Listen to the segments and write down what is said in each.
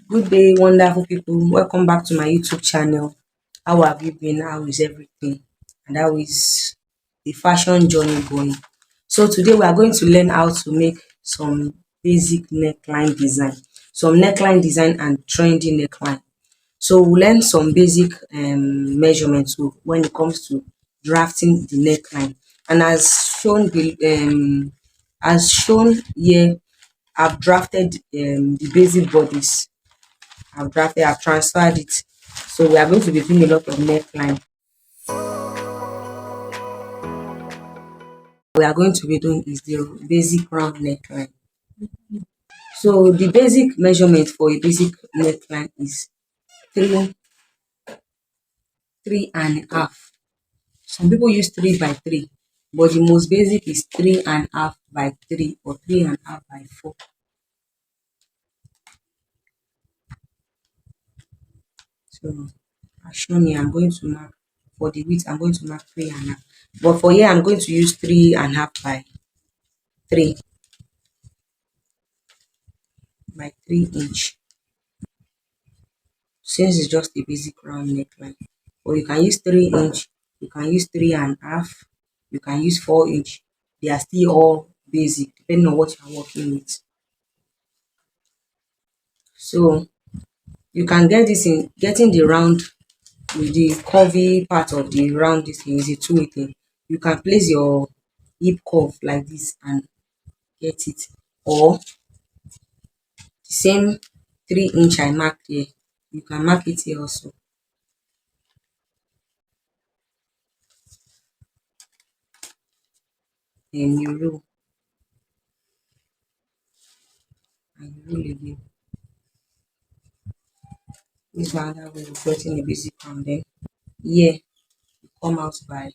Good day, wonderful people. Welcome back to my YouTube channel. How have you been? How is everything? And how is the fashion journey going? So today we are going to learn how to make some basic neckline design, some neckline design and trendy neckline. So we'll learn some basic measurements when it comes to drafting the neckline. And as shown here, I've drafted the basic bodies. I've transferred it. So we are going to be doing a lot of neckline. We are going to be doing is the basic round neckline. So the basic measurement for a basic neckline is three, 3.5. Some people use 3 by 3, but the most basic is 3.5 by 3 or 3.5 by 4. So as shown here, I'm going to mark for the width, I'm going to mark 3.5. But for here, I'm going to use 3.5 by 3 by 3 inch, since it's just a basic round neckline. Or you can use 3 inch, you can use 3.5, you can use 4 inch. They are still all basic depending on what you're working with. So you can get this in getting the round with the curvy part of the round. This thing is a two-way thing. You can place your hip curve like this and get it, or the same 3 inch I marked here, you can mark it here also. Then you roll and you roll again. This one another way of getting a basic round. Then here you come out by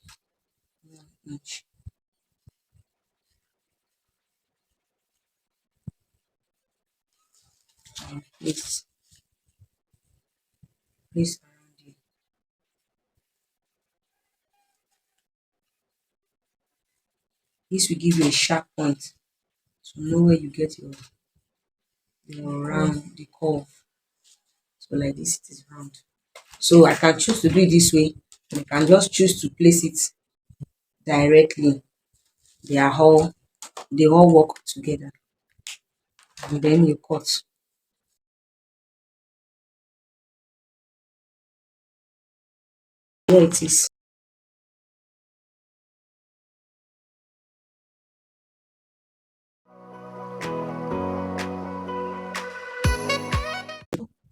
1 inch and place around here. This will give you a sharp point to know where you get your round, the curve. So like this, it is round. So I can choose to do it this way. I can just choose to place it directly. They all work together. And then you cut. Here it is.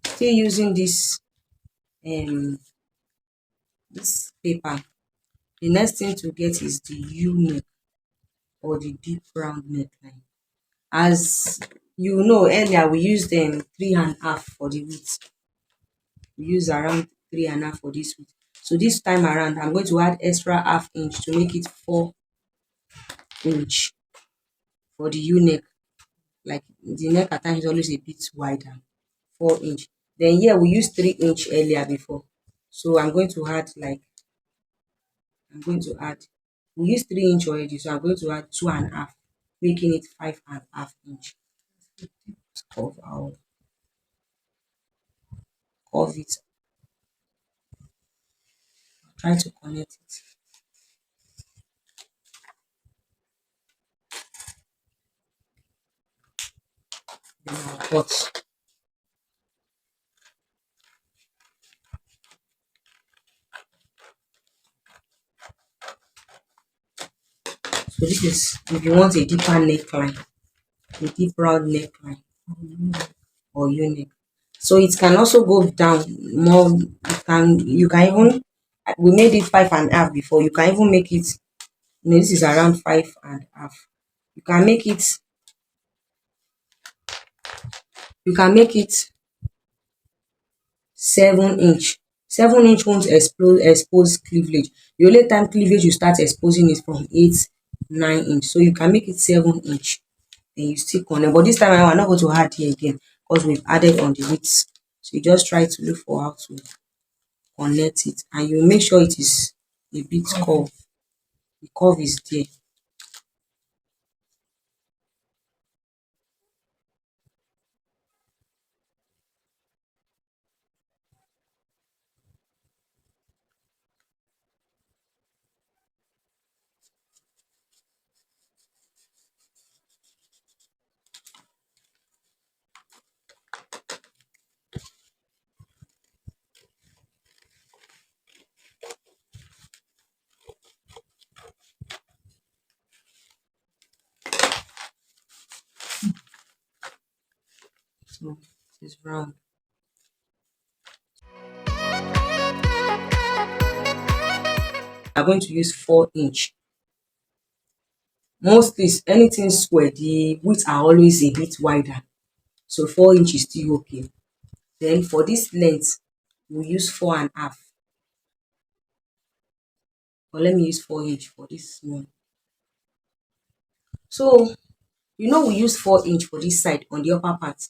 Still using this paper. The next thing to get is the U neck or the deep round neckline. As you know, earlier we used 3.5 for the width. We use around 3.5 for this width. So this time around, I'm going to add extra half inch to make it 4 inch for the U neck. Like the neck at times is always a bit wider, 4 inch. Then here we used 3 inch earlier before. So I'm going to add, we used 3 inch already, so I'm going to add 2.5, making it 5.5 inch. I'll curve it, try to connect it, then I'll cut. So this is if you want a deeper neckline, a deep round neckline or U-neck. So it can also go down more. You can even, we made it 5.5 before. You can even make it, this is around 5.5. You can make it, you can make it 7 inch. 7 inch won't expose cleavage. The only time cleavage you start exposing is from 8, 9 inch. So you can make it 7 inch. Then you still connect. But this time I'm not going to add here again because we've added on the width. So you just try to look for how to connect it, and you make sure it is a bit curve. The curve is there. So it is round. I'm going to use 4 inch. Mostly anything square, the width are always a bit wider. So 4 inch is still okay. Then for this length, we use 4.5. But let me use 4 inch for this one. So we use 4 inch for this side on the upper part.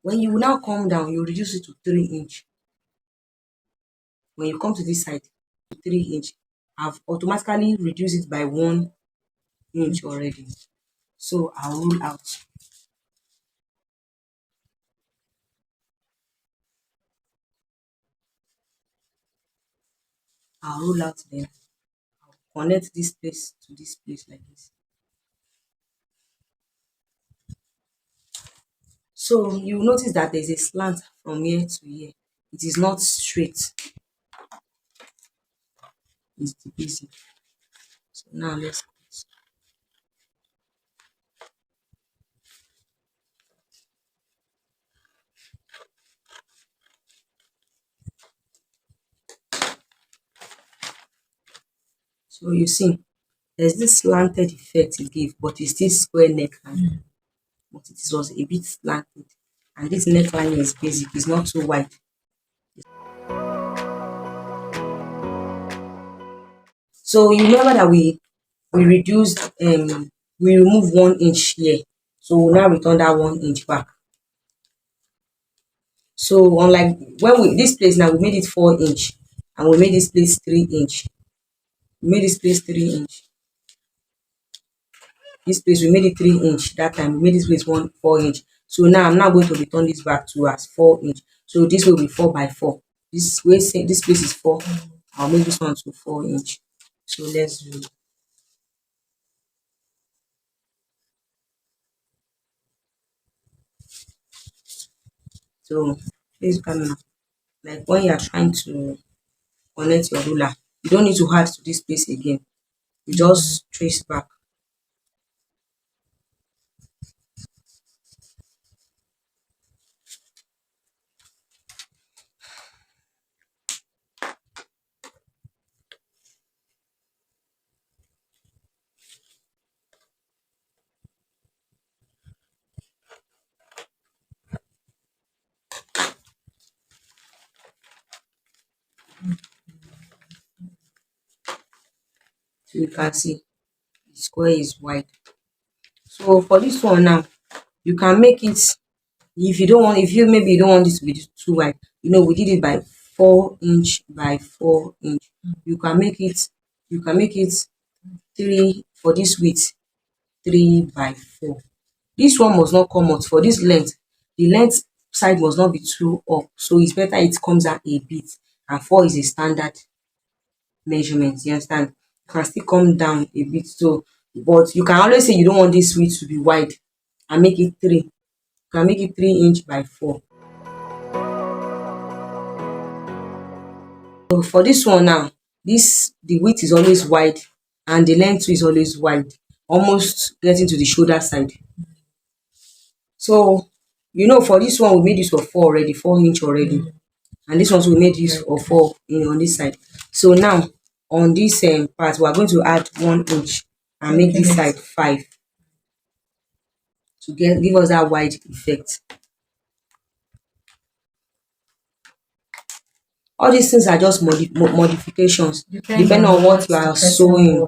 When you now come down, you reduce it to 3 inch. When you come to this side to 3 inch, I've automatically reduced it by 1 inch already. So I'll rule out. Then connect this place to this place like this. So you notice that there's a slant from here to here. It is not straight. It's the basic. So now let's cut. So you see, there's this slanted effect it gave, but it's still square neckline. But it was a bit slanted. And this neckline is basic, it's not too wide. So you remember that we reduced we remove 1 inch here. So we'll now return that 1 inch back. So unlike when we this place now we made it 4 inch and we made this place 3 inch. We made this place 3 inch. This place we made it 3 inch that time. We made this place 4 inch. So now I'm now going to return this back to as 4 inch. So this will be 4 by 4. This way say this place is 4. I'll make this one to 4 inch. So let's do. So please come now. Like when you are trying to connect your ruler, you don't need to add to this place again. You just trace back. So you can see the square is wide. So for this one now, you can make it if you don't want if you maybe you don't want this to be too wide. We did it by 4 inch by 4 inch. You can make it 3 for this width, 3 by 4. This one must not come out for this length. The length side must not be too up, so it's better it comes out a bit, and 4 is a standard measurement. You understand? You can still come down a bit. So but you can always say you don't want this width to be wide and make it 3. You can make it 3 inch by 4. So for this one now, this the width is always wide and the length too is always wide, almost getting to the shoulder side. So for this one we made use of 4 inch already, and this one too we made use of 4 on this side. So now on this part we are going to add 1 inch and make this side 5 to give us that wide effect. All these things are just modifications depending on what you are sewing.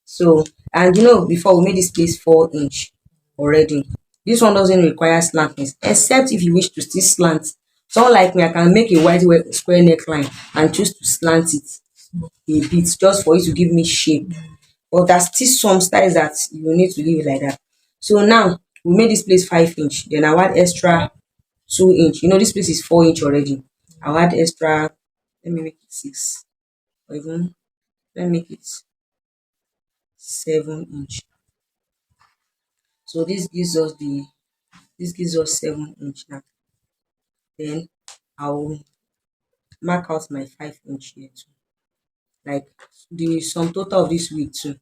So and before we made this place 4 inch already. This one doesn't require slantness except if you wish to still slant. Someone like me, I can make a wide square neckline and choose to slant it a bit just for it to give me shape. But there's still some styles that you need to leave it like that. So now we made this place 5 inch, then I'll add extra 2 inch. This place is 4 inch already. I'll add extra, let me make it 6, or even let me make it 7 inch. So this gives us 7 inch now. Then I'll mark out my 5 inch here too. Like the sum total of this width too.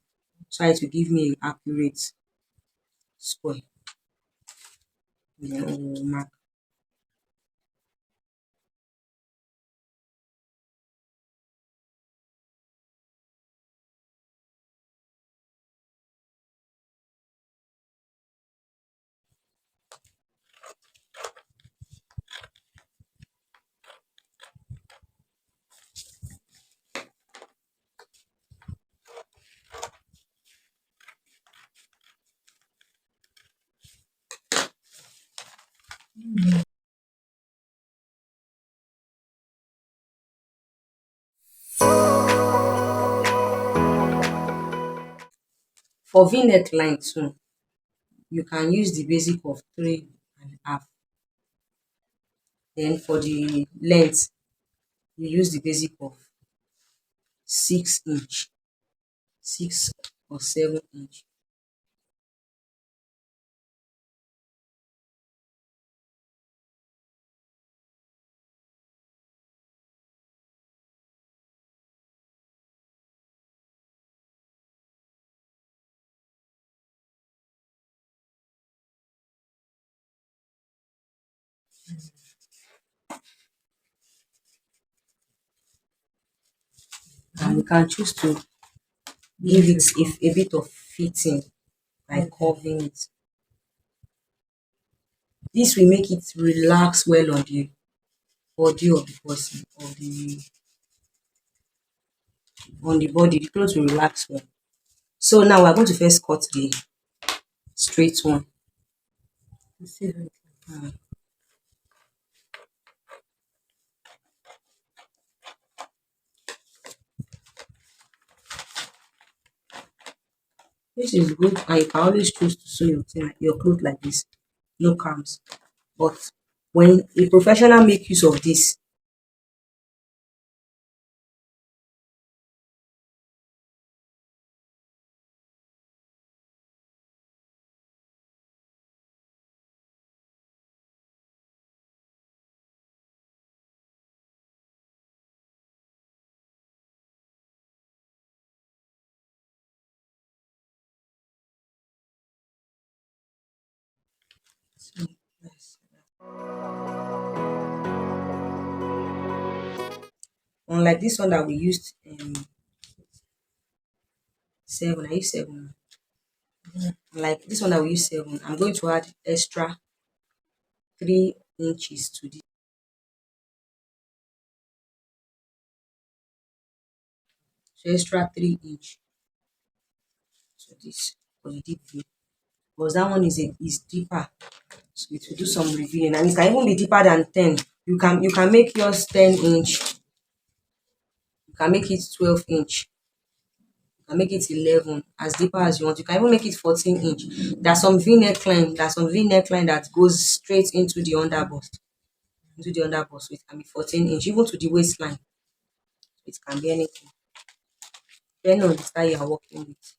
So it will give me an accurate square. then we'll mark. For V neckline too, you can use the basic of 3.5. Then for the length, you use the basic of 6 inch, 6 or 7 inch. And you can choose to give it if a bit of fitting by curving it. This will make it relax well on the body of the person, on the body. The clothes will relax well. So now we're going to first cut the straight one. Mm. This is good, and you can always choose to sew your clothes like this, no cams. But when a professional make use of this, so, yes. Unlike this one that we used 7, I use 7. Like this one that we use 7, I'm going to add extra 3 inches to this. So extra 3 inch to this for the deep V. Because that one is deeper. So it will do some revealing, and it can even be deeper than 10. You can make yours 10 inch, you can make it 12 inch, you can make it 11, as deeper as you want. You can even make it 14 inch. There's some V neckline that goes straight into the underbust, so it can be 14 inch, even to the waistline. It can be anything, depending on the style you are working with.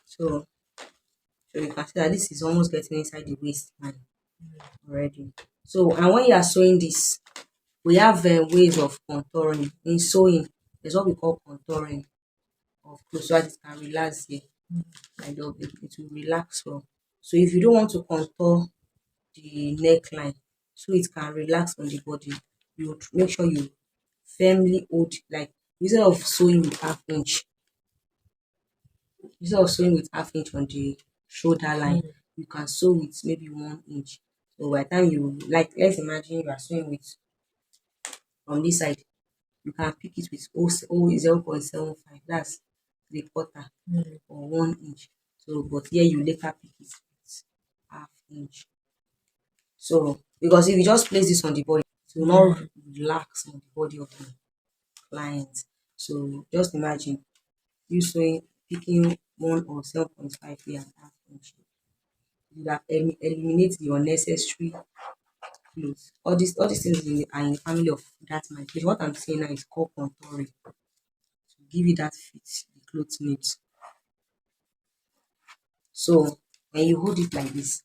So you can see that this is almost getting inside the waistline already. So, and when you are sewing this, we have ways of contouring. In sewing, there's what we call contouring of clothes, so that it can relax here. Like that, it will relax well. So if you don't want to contour the neckline so it can relax on the body, you would make sure you firmly hold, like instead of sewing with half inch, on the shoulder line, you can sew with maybe 1 inch. So by the time you, like, let's imagine you are sewing with from this side, you can pick it with 0.75. That's 3/4 or 1 inch. So, but here you later pick it with inch. So because if you just place this on the body, it will not relax on the body of the client. So just imagine you sewing, picking 1 or 7.5 and a half inch. You have eliminate the unnecessary clothes. All these things are in the family of that my place. What I'm saying now is called contouring to give you that fit the clothes needs. So when you hold it like this,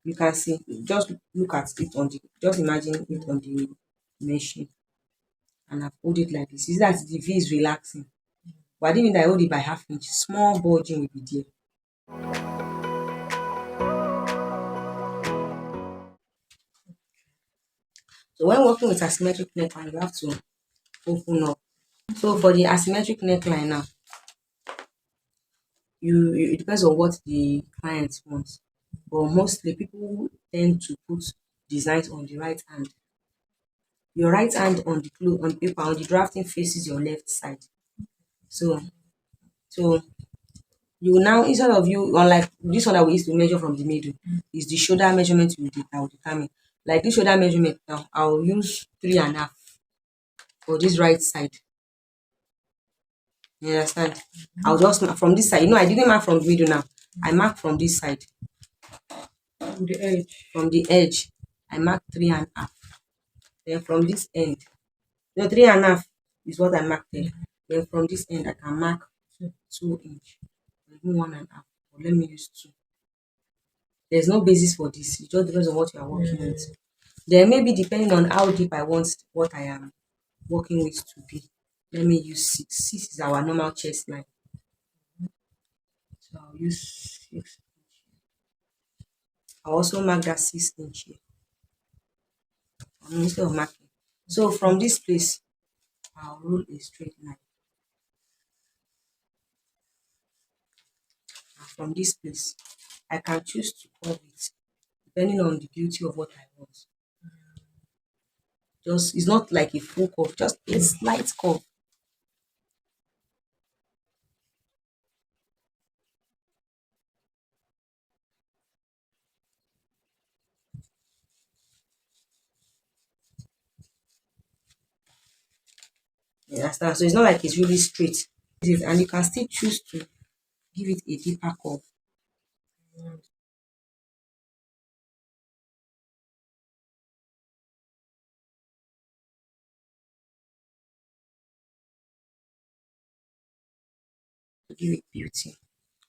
you can see, just look at it on the, just imagine it on the machine, and I've hold it like this. You see that the V is relaxing. But I didn't mean that I hold it by half inch. Small bulging will be there. So when working with asymmetric neckline, you have to open up. So for the asymmetric neckline now, it depends on what the client wants. But mostly people tend to put designs on the right hand. Your right hand on the cloth on paper on the drafting faces your left side. So so you now, instead of you, unlike this one that we used to measure from the middle, is the shoulder measurement that will determine. Like this shoulder measurement now, I'll use 3.5 for this right side. You understand? I'll just mark from this side. I didn't mark from the middle now. I mark from this side. From the edge. From the edge. I mark 3.5. Then from this end. No, 3.5 is what I marked there. Then from this end I can mark 2 inch. Maybe 1.5. Or let me use 2. There's no basis for this. It just depends on what you are working with. Then maybe depending on how deep I want what I am working with to be. Let me use 6. 6 is our normal chest line. So I'll use 6. I'll also mark that 6 inch here. Instead of marking. So from this place, I'll roll a straight line. And from this place, I can choose to curve it depending on the beauty of what I want. Just, it's not like a full curve, just a slight curve. You understand? So it's not like it's really straight. And you can still choose to give it a deeper curve. To give it beauty.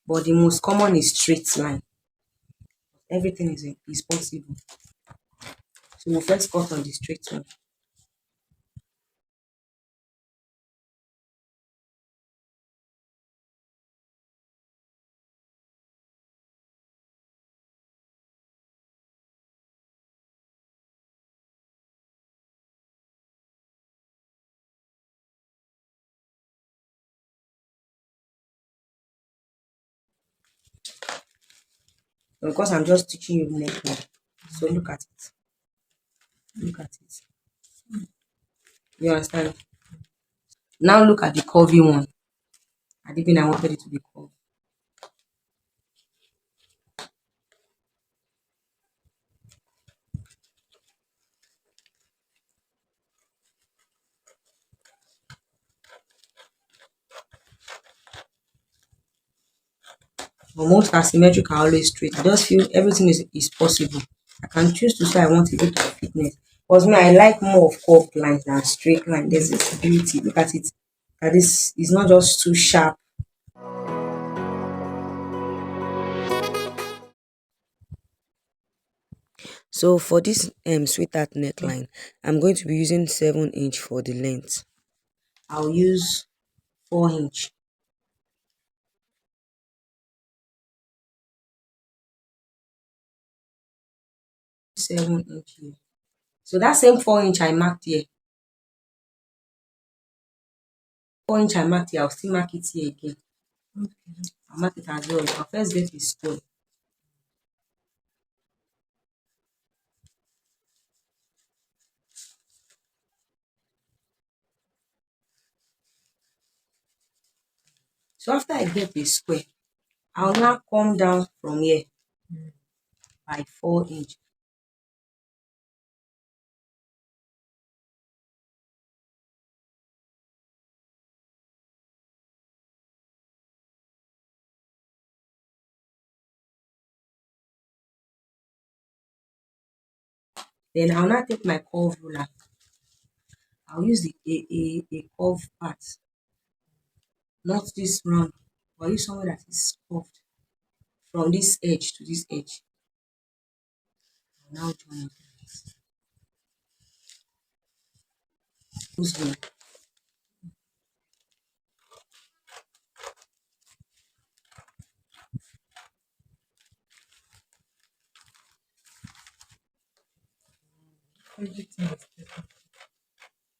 But the most common is straight line. Everything is possible. So we'll first cut on the straight one. Because I'm just teaching you neckline. So look at it. Look at it. You understand? Now look at the curvy one. I didn't I wanted it to be curved. But most asymmetric are always straight. I just feel everything is possible. I can choose to say I want a bit of fitness. Because me, I like more of curved lines than straight line. There's this beauty. Look at it. That this is not just too sharp. So for this sweetheart neckline, I'm going to be using 7 inch for the length. I'll use 4 inch. 7 inch here. So that same 4 inch I marked here. 4 inch I marked here, I'll still mark it here again. I'll mark it as well. I'll first get a square. So after I get a square, I'll now come down from here. by 4 inch. Then I'll now take my curve ruler. I'll use a curve part, not this round, but I'll use somewhere that is curved from this edge to this edge. I'll now join it like this. This way. Everything is different.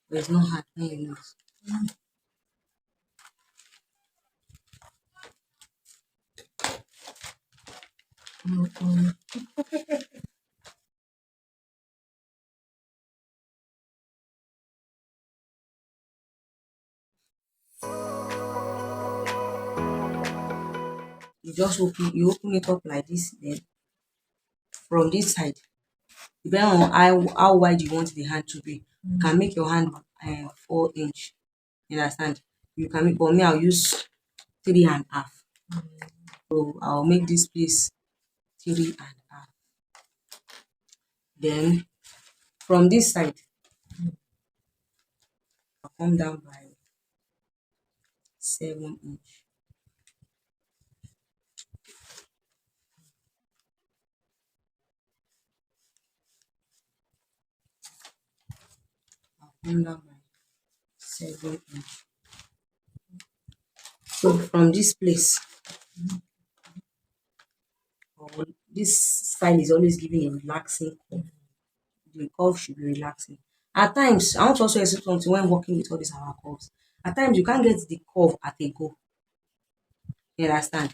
But it's not hard when you lose. Mm-mm. You open it up like this, then from this side, depending on how wide you want the hand to be, you can make your hand 4 inch. You understand? You can make, but me, I'll use 3.5. So I'll make this place 3.5. Then from this side, I'll come down by 7 inch. I'll come down by 7 inch. So from this place, or this side is always giving a relaxing curve. The curve should be relaxing. At times, I want to also explain something when working with all these our curves. At times, you can't get the curve at a go. You understand?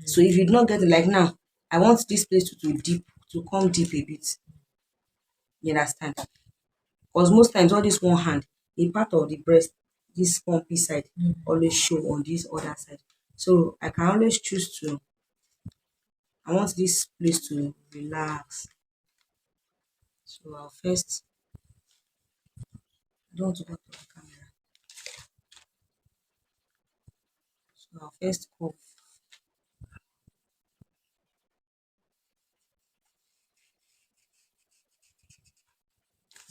So if you do not get it like now, I want this place to come deep a bit. You understand? Because most times all this one hand, a part of the breast, this pumpy side always show on this other side. So I can always choose to, I want this place to relax. So I'll first, I don't want to go to the camera. So I'll first curve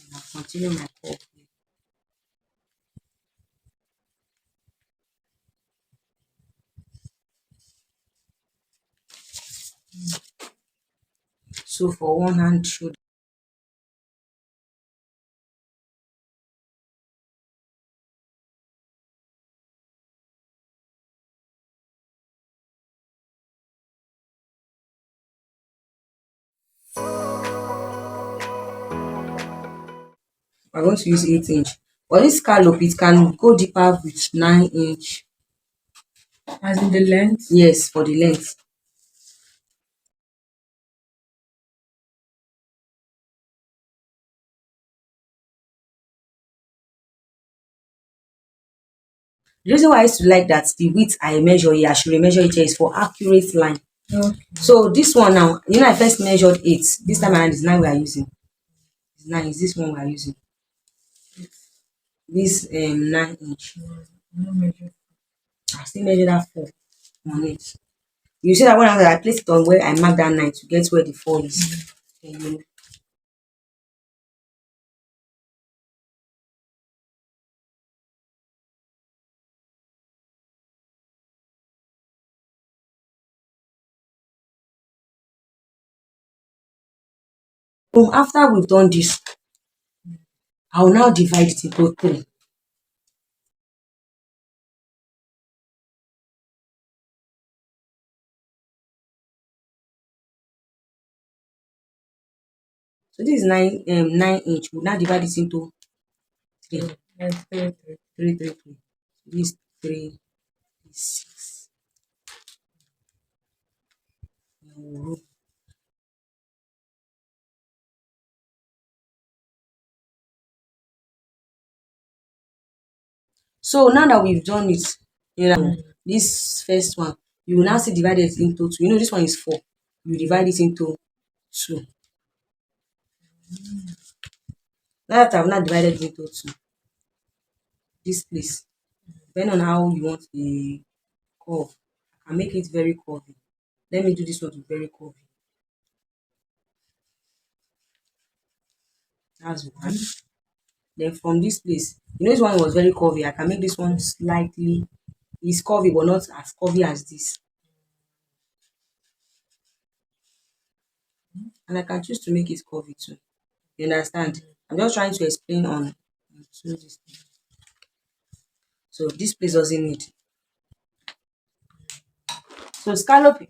and I'll continue my curve. So for one hand shoulder, we're going to use 8 inch. For this scallop, it can go deeper with 9 inch. As in the length. Yes, for the length. The reason why I used to like that the width I measure here, I should measure it here is for accurate line. Okay. So this one now, I first measured 8. This time around is 9 we are using. It's 9 is this one we are using. This 9 inch. No measure. I still measure that 4 on it. You see that when I place it on where I mark that 9 to get where the 4 is. Then so after we've done this, I will now divide it into 3. So this is 9 inch. We'll now divide it into 3. That's 3. 3, 3, 3. This 3 is 6. So now that we've done it, this first one, you will now see divided into 2. This one is 4. You divide it into two. Now that I've now divided it into two, this place, depending on how you want the curve, I can make it very curvy. Let me do this one to very curvy. That's one. Then from this place, this one was very curvy. I can make this one slightly, it's curvy but not as curvy as this. And I can choose to make it curvy too. You understand? I'm just trying to explain on through this thing. So this place doesn't need. So scallop,